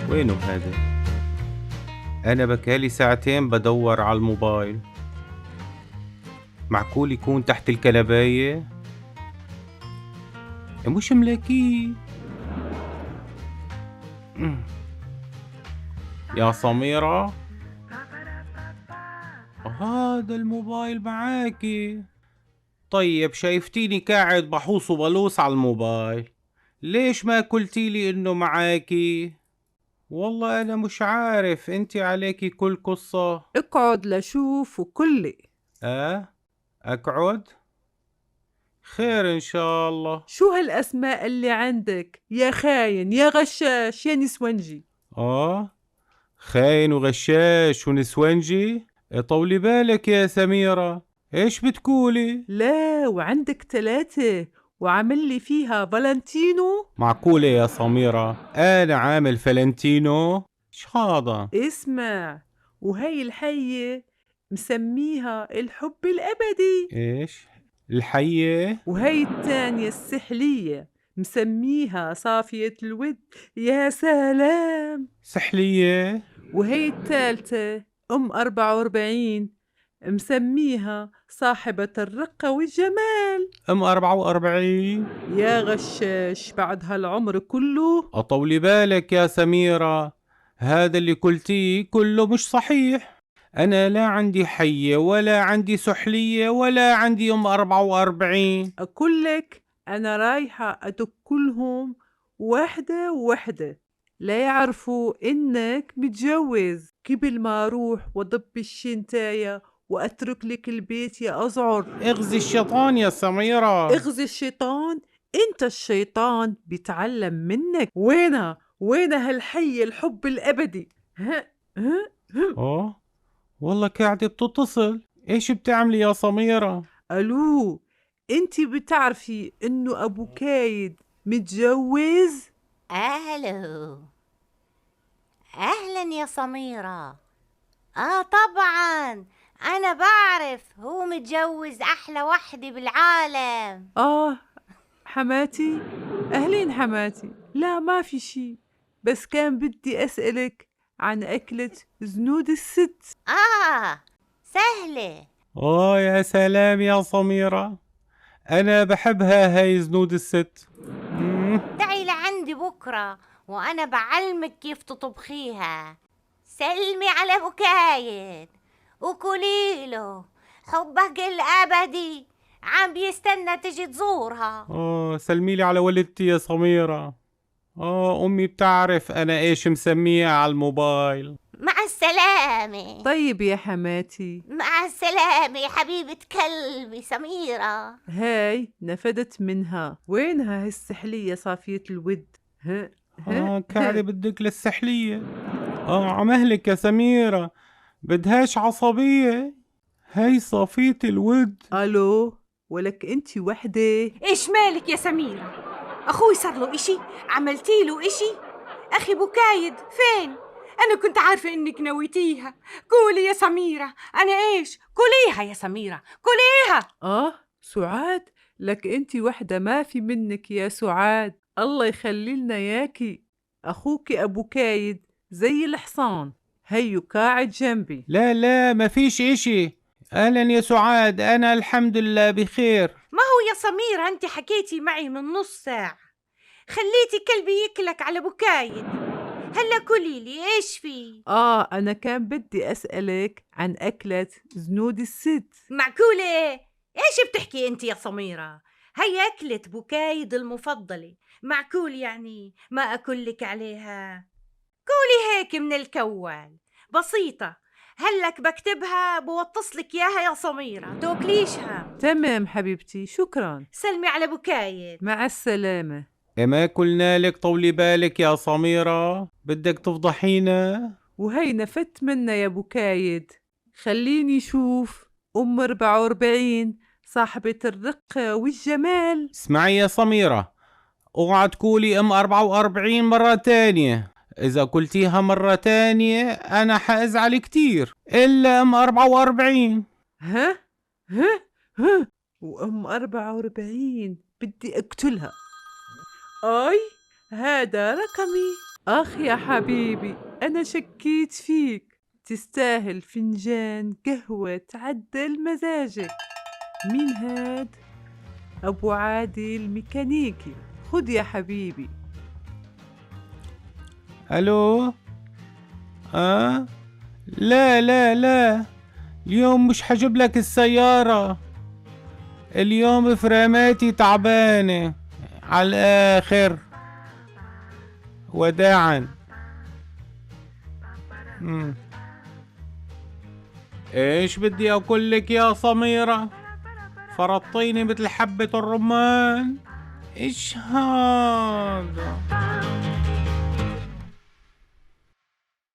وينه هذا؟ أنا بكالي ساعتين بدور على الموبايل. معقول يكون تحت الكنباية؟ مش ملاقيه. يا سميرة، هذا الموبايل معاكي. طيب شايفتيني قاعد بحوص وبلوس على الموبايل، ليش ما قلتيلي انه معاكي؟ والله انا مش عارف، انتي عليكي كل قصة. اقعد لشوف وكلي. اقعد؟ خير ان شاء الله. شو هالأسماء اللي عندك يا خاين يا غشاش يا نسونجي؟ خاين وغشاش ونسونجي؟ طولي بالك يا سميرة، ايش بتقولي؟ لا، وعندك 3 وعامل لي فيها فالنتينو. معقولة يا سميرة انا عامل فالنتينو؟ ايش هذا؟ اسمع، وهي الحية مسميها الحب الأبدي، ايش؟ الحية؟ وهي التانية السحلية مسميها صافية الود. يا سلام. سحلية؟ وهي الثالثة أم 44 مسميها صاحبة الرقة والجمال. ام 44؟ يا غشاش بعد هالعمر كله. أطولي بالك يا سميرة، هذا اللي قلتيه كله مش صحيح. أنا لا عندي حية ولا عندي سحلية ولا عندي أم 44. أقولك أنا رايحة أدكلهم وحدة وحدة لا يعرفوا إنك متجوز قبل ما أروح وضب الشنتاية وأترك لك البيت يا أزعر. اغزي الشيطان يا سميرة. اغزي الشيطان؟ انت الشيطان بيتعلم منك. وينها هالحي الحب الابدي؟ ها ها ها. والله قاعدة بتتصل، ايش بتعملي يا سميرة؟ الو، انت بتعرفي انه ابو كايد متجوز؟ أهلا أهلا يا سميرة. طبعا أنا بعرف هو متجوز أحلى وحدة بالعالم. حماتي. اهلين حماتي. لا ما في شي، بس كان بدي اسألك عن اكلة زنود الست. سهلة. يا سلام يا سميرة، أنا بحبها هاي زنود الست. تعي لعندي بكرة وأنا بعلمك كيف تطبخيها. سلمي على أبو كايد وكليله حبك الأبدي عم بيستنى تجي تزورها. سلميلي على والدتي يا سميرة. أمي بتعرف أنا إيش مسميها على الموبايل. مع السلامة. طيب يا حماتي. مع السلامة يا حبيبة قلبي سميرة. هاي نفدت منها. وينها هالسحلية صافية الود؟ قاعدة بدك للسحلية. عمهلك يا سميرة، بدهاش عصبية، هاي صافية الود. الو، ولك انتي وحدة؟ ايش مالك يا سميرة؟ اخوي صار له اشي؟ عملتي له اشي؟ اخي بوكايد فين؟ انا كنت عارفة انك نويتيها. قولي يا سميرة، انا ايش؟ كليها يا سميرة كليها. سعاد، لك انتي وحدة ما في منك يا سعاد. الله يخلي لنا ياكي. اخوك ابو كايد زي الحصان، هيو قاعد جنبي. لا ما فيش اشي. اهلا يا سعاد، انا الحمد لله بخير. ما هو يا سميرة انت حكيتي معي من نص ساعة، خليتي كلبي يكلك على بوكايد. هلا قوليلي ايش في؟ انا كان بدي اسألك عن اكلة زنود الست. معقولة؟ ايش بتحكي انت يا سميرة؟ هي أكلة بوكايد المفضلة، معقول يعني ما أكلك عليها؟ قولي هيك من الكوال، بسيطة. هلك بكتبها بوطسلك إياها يا سميرة، توكليشها. تمام حبيبتي، شكرا. سلمي على بوكايد. مع السلامة. ما قلنا لك طولي بالك يا سميرة؟ بدك تفضحينا؟ وهي نفت منا يا بوكايد. خليني شوف أم 44 صاحبة الرقة والجمال. اسمعي يا سميرة، اوعى تقولي ام 44 مرة تانية. اذا قلتيها مرة تانية انا حازعل كتير. الا ام 44. ها وأم 44 بدي أقتلها. هذا رقمي. أخ يا حبيبي، أنا شكيت فيك. تستاهل فنجان قهوة تعدل مزاجك. مين هاد؟ أبو عادل ميكانيكي. خد يا حبيبي. الو. لا لا لا، اليوم مش حجيب لك السيارة. اليوم فراماتي تعبانة على الآخر. وداعا. ايش بدي اقول لك يا سميرة؟ فرطيني مثل حبة الرمان. ايش هذا؟